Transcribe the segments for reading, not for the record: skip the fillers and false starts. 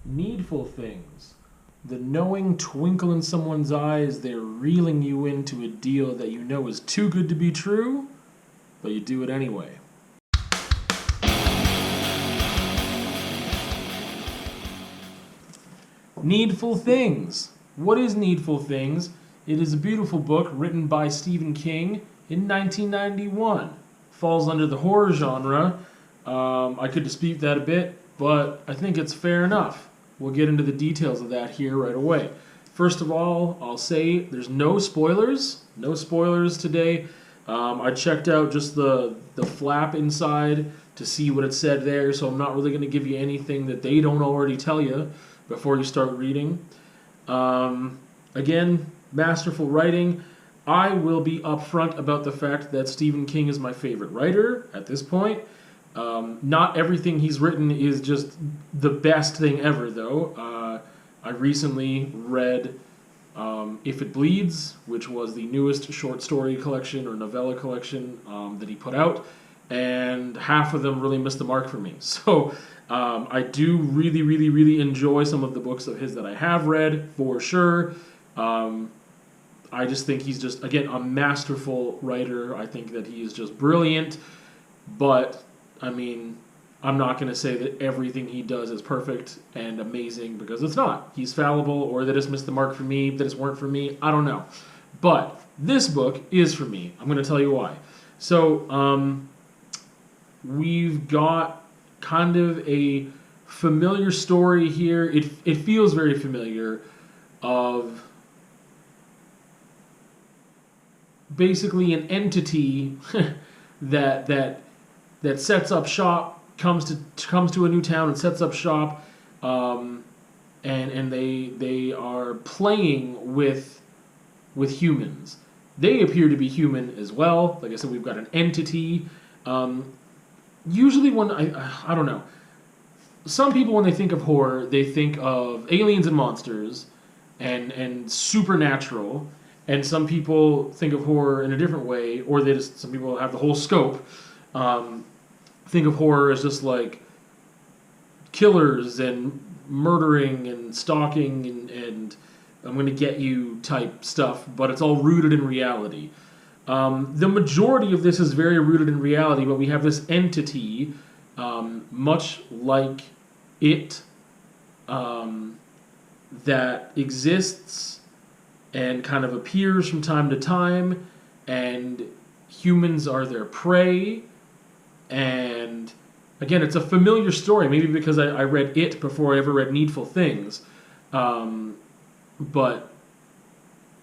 Needful things. The knowing twinkle in someone's eyes, they're reeling you into a deal that you know is too good to be true, but you do it anyway. Needful Things. What is Needful Things? It is a beautiful book written by Stephen King in 1991. Falls under the horror genre. I could dispute that a bit, but I think it's fair enough. We'll get into the details of that here right away. First of all, I'll say there's no spoilers. No spoilers today. I checked out just the flap inside to see what it said there, so I'm not really going to give you anything that they don't already tell you before you start reading. Again, masterful writing. I will be upfront about the fact that Stephen King is my favorite writer at this point. Not everything he's written is just the best thing ever, though. I recently read If It Bleeds, which was the newest short story collection or novella collection that he put out, and half of them really missed the mark for me. So I do really, really, really enjoy some of the books of his that I have read, for sure. I just think he's just, again, a masterful writer. I think that he is just brilliant, but I mean, I'm not going to say that everything he does is perfect and amazing, because it's not. He's fallible, or that it's missed the mark for me, that it's weren't for me. I don't know. But this book is for me. I'm going to tell you why. So we've got kind of a familiar story here. It feels very familiar, of basically an entity that sets up shop, comes to a new town and sets up shop, and they are playing with humans. They appear to be human as well. Like I said, we've got an entity. Usually when I don't know. Some people, when they think of horror, they think of aliens and monsters and supernatural. And some people think of horror in a different way, or some people have the whole scope. Think of horror as just like killers and murdering and stalking and I'm going to get you type stuff, but it's all rooted in reality. The majority of this is very rooted in reality, but we have this entity, much like it, that exists and kind of appears from time to time, and humans are their prey. And again, it's a familiar story, maybe because I read it before I ever read Needful Things, but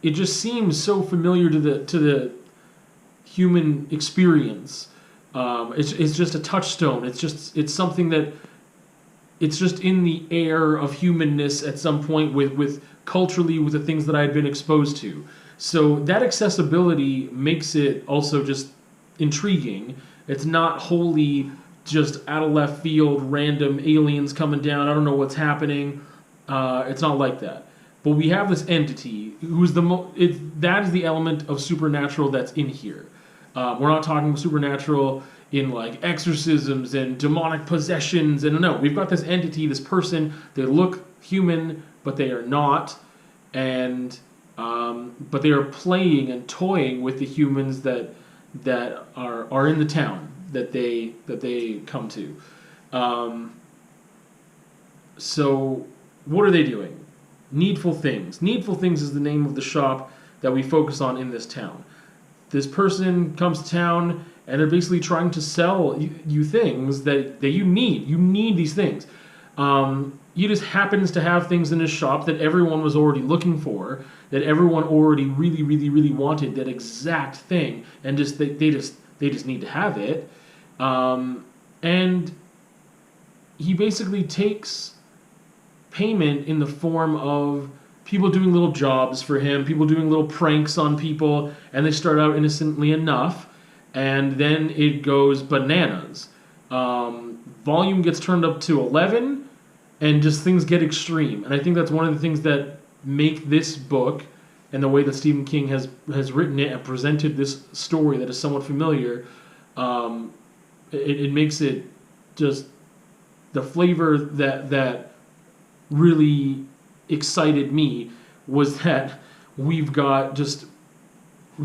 it just seems so familiar to the human experience. It's just a touchstone. It's something that it's just in the air of humanness at some point with culturally with the things that I had been exposed to. So that accessibility makes it also just intriguing. It's not wholly just out of left field, random aliens coming down. I don't know what's happening. It's not like that. But we have this entity who's that is the element of supernatural that's in here. We're not talking supernatural in like exorcisms and demonic possessions. And no, we've got this entity, this person. They look human, but they are not. And but they are playing and toying with the humans that are in the town that they come to. So what are they doing? Needful Things. Needful Things is the name of the shop that we focus on in this town. This person comes to town and they're basically trying to sell you things that you need. You need these things. He just happens to have things in his shop that everyone was already looking for, that everyone already really, really, really wanted, that exact thing, and just they just need to have it. And he basically takes payment in the form of people doing little jobs for him, people doing little pranks on people, and they start out innocently enough, and then it goes bananas. Volume gets turned up to 11, and just things get extreme. And I think that's one of the things that make this book, and the way that Stephen King has written it and presented this story that is somewhat familiar, it makes it just the flavor that really excited me was that we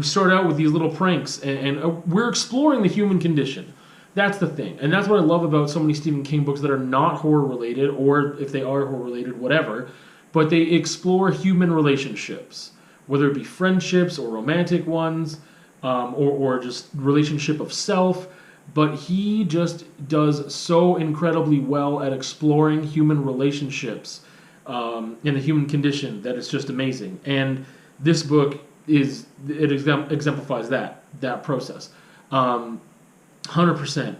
start out with these little pranks, and we're exploring the human condition. That's the thing. And that's what I love about so many Stephen King books that are not horror related, or if they are horror related, whatever, but they explore human relationships, whether it be friendships or romantic ones, or just relationship of self. But he just does so incredibly well at exploring human relationships and the human condition that it's just amazing. And this book exemplifies that process. 100%.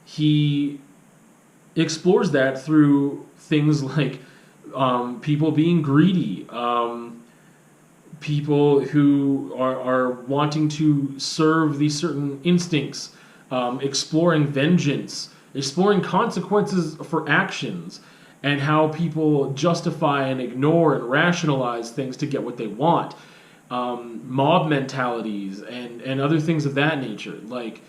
He explores that through things like people being greedy, people who are wanting to serve these certain instincts, exploring vengeance, exploring consequences for actions, and how people justify and ignore and rationalize things to get what they want. Mob mentalities and other things of that nature. Like,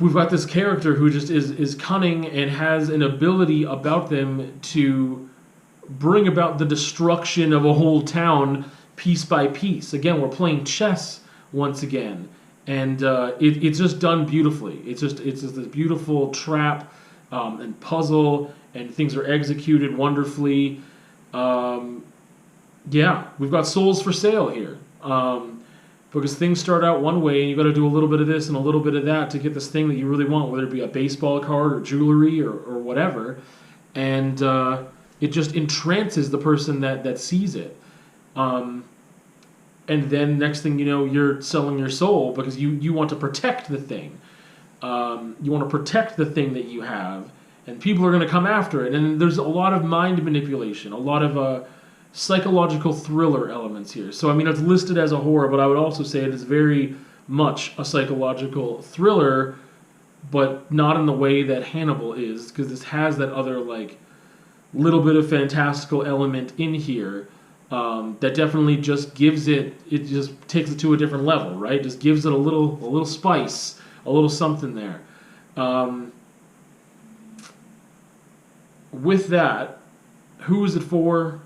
we've got this character who just is cunning and has an ability about them to bring about the destruction of a whole town piece by piece. Again, we're playing chess once again, and it's just done beautifully. It's just this beautiful trap and puzzle, and things are executed wonderfully. Yeah, we've got souls for sale here. Because things start out one way, and you got to do a little bit of this and a little bit of that to get this thing that you really want, whether it be a baseball card or jewelry or whatever. And it just entrances the person that sees it. And then next thing you know, you're selling your soul because you want to protect the thing. You want to protect the thing that you have, and people are going to come after it. And there's a lot of mind manipulation, a lot of psychological thriller elements here. So, I mean, it's listed as a horror, but I would also say it is very much a psychological thriller, but not in the way that Hannibal is, because this has that other, like, little bit of fantastical element in here that definitely just gives it just takes it to a different level, right? Just gives it a little spice, a little something there. With that, who is it for?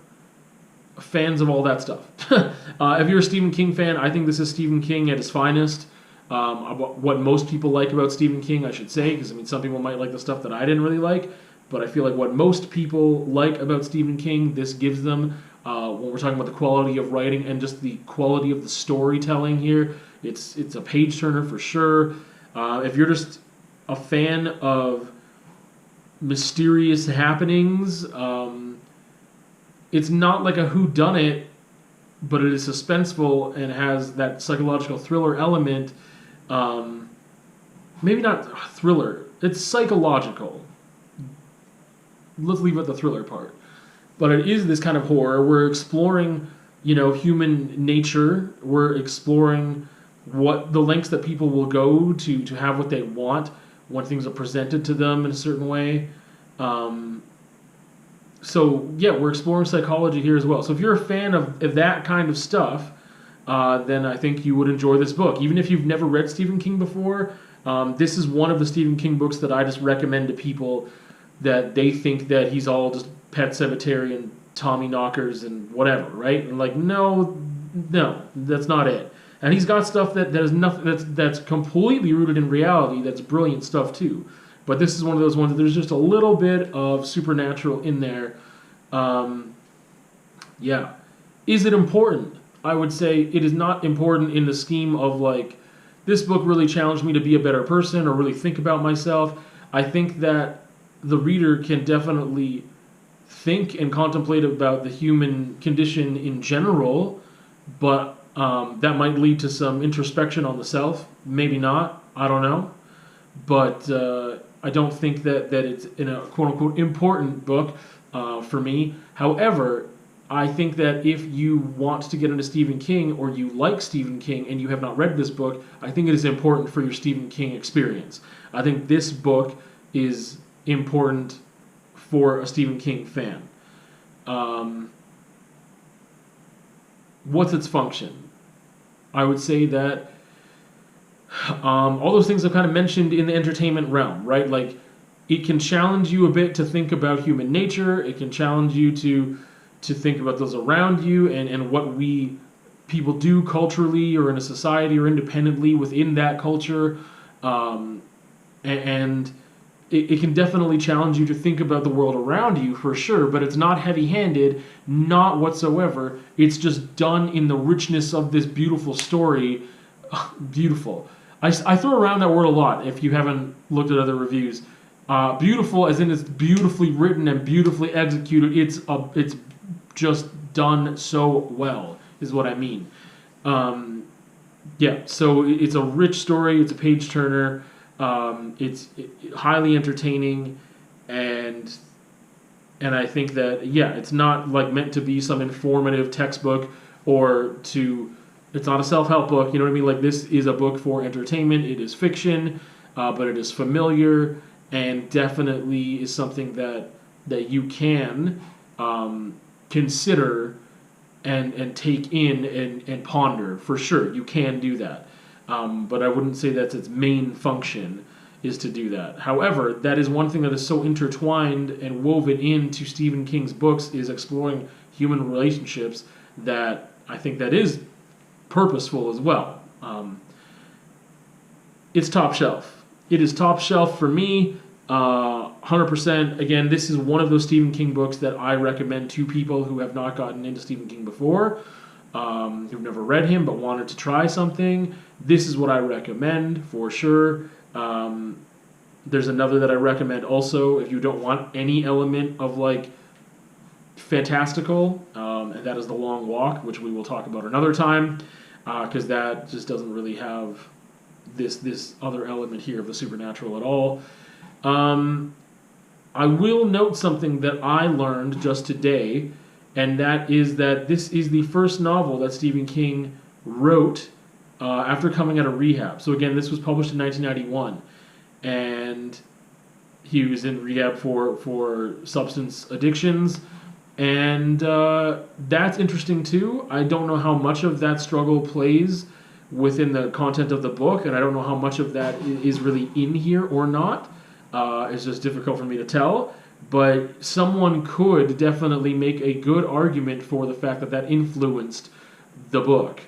Fans of all that stuff. If you're a Stephen King fan, I think this is Stephen King at his finest. What most people like about Stephen King, I should say, because I mean, some people might like the stuff that I didn't really like, but I feel like what most people like about Stephen King, this gives them. When we're talking about the quality of writing and just the quality of the storytelling here, it's a page turner for sure. If you're just a fan of mysterious happenings, it's not like a whodunit, but it is suspenseful and has that psychological thriller element. Maybe not thriller. It's psychological. Let's leave out the thriller part. But it is this kind of horror. We're exploring, human nature. We're exploring what the lengths that people will go to have what they want when things are presented to them in a certain way. So, yeah, we're exploring psychology here as well. So if you're a fan of that kind of stuff, then I think you would enjoy this book. Even if you've never read Stephen King before, this is one of the Stephen King books that I just recommend to people that they think that he's all just Pet Sematary and Tommy Knockers and whatever, right? And like, no, that's not it. And he's got stuff that is nothing that's completely rooted in reality. That's brilliant stuff too. But this is one of those ones that there's just a little bit of supernatural in there. Yeah. Is it important? I would say it is not important in the scheme of like, this book really challenged me to be a better person or really think about myself. I think that the reader can definitely think and contemplate about the human condition in general, but that might lead to some introspection on the self. Maybe not. I don't know. But I don't think that it's in a quote-unquote important book for me. However, I think that if you want to get into Stephen King or you like Stephen King and you have not read this book, I think it is important for your Stephen King experience. I think this book is important for a Stephen King fan. What's its function? I would say that all those things I've kind of mentioned in the entertainment realm, right? Like, it can challenge you a bit to think about human nature. It can challenge you to think about those around you and what people do culturally or in a society or independently within that culture. And it can definitely challenge you to think about the world around you for sure, but it's not heavy-handed, not whatsoever. It's just done in the richness of this beautiful story. Beautiful. I throw around that word a lot if you haven't looked at other reviews. Beautiful as in it's beautifully written and beautifully executed. It's just done so well is what I mean. Yeah, so it's a rich story. It's a page-turner. It's highly entertaining, and I think that, yeah, it's not like meant to be some informative textbook it's not a self-help book, you know what I mean? Like, this is a book for entertainment. It is fiction, but it is familiar and definitely is something that you can consider and take in and ponder, for sure. You can do that. But I wouldn't say that's its main function is to do that. However, that is one thing that is so intertwined and woven into Stephen King's books is exploring human relationships that I think that is purposeful as well. It's top shelf. It is top shelf for me, 100%. Again, this is one of those Stephen King books that I recommend to people who have not gotten into Stephen King before, who've never read him but wanted to try something. This is what I recommend for sure. There's another that I recommend also if you don't want any element of like fantastical, and that is The Long Walk, which we will talk about another time, because that just doesn't really have this other element here of the supernatural at all. I will note something that I learned just today, and that is that this is the first novel that Stephen King wrote after coming out of rehab. So again, this was published in 1991, and he was in rehab for substance addictions, and that's interesting too. I don't know how much of that struggle plays within the content of the book, and I don't know how much of that is really in here or not. It's just difficult for me to tell, but someone could definitely make a good argument for the fact that influenced the book.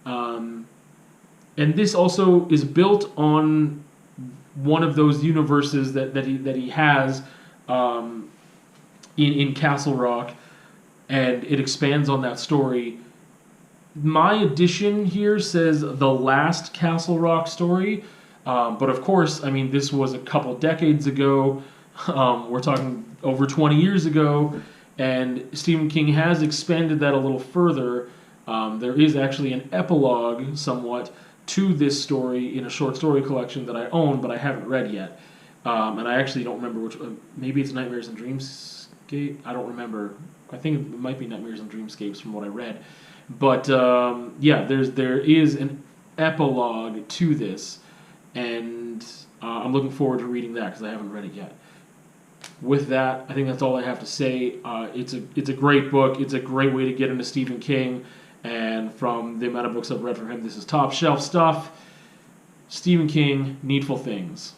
And this also is built on one of those universes that he has in Castle Rock, and it expands on that story. My edition here says the last Castle Rock story, but of course, I mean, this was a couple decades ago. We're talking over 20 years ago, and Stephen King has expanded that a little further. There is actually an epilogue, somewhat, to this story in a short story collection that I own, but I haven't read yet. And I actually don't remember which. Maybe it's Nightmares and Dreamscape. I don't remember. I think it might be Nightmares and Dreamscapes from what I read. But yeah, there is an epilogue to this, and I'm looking forward to reading that because I haven't read it yet. With that, I think that's all I have to say. It's a great book. It's a great way to get into Stephen King, and from the amount of books I've read from him, this is top shelf stuff. Stephen King, Needful Things.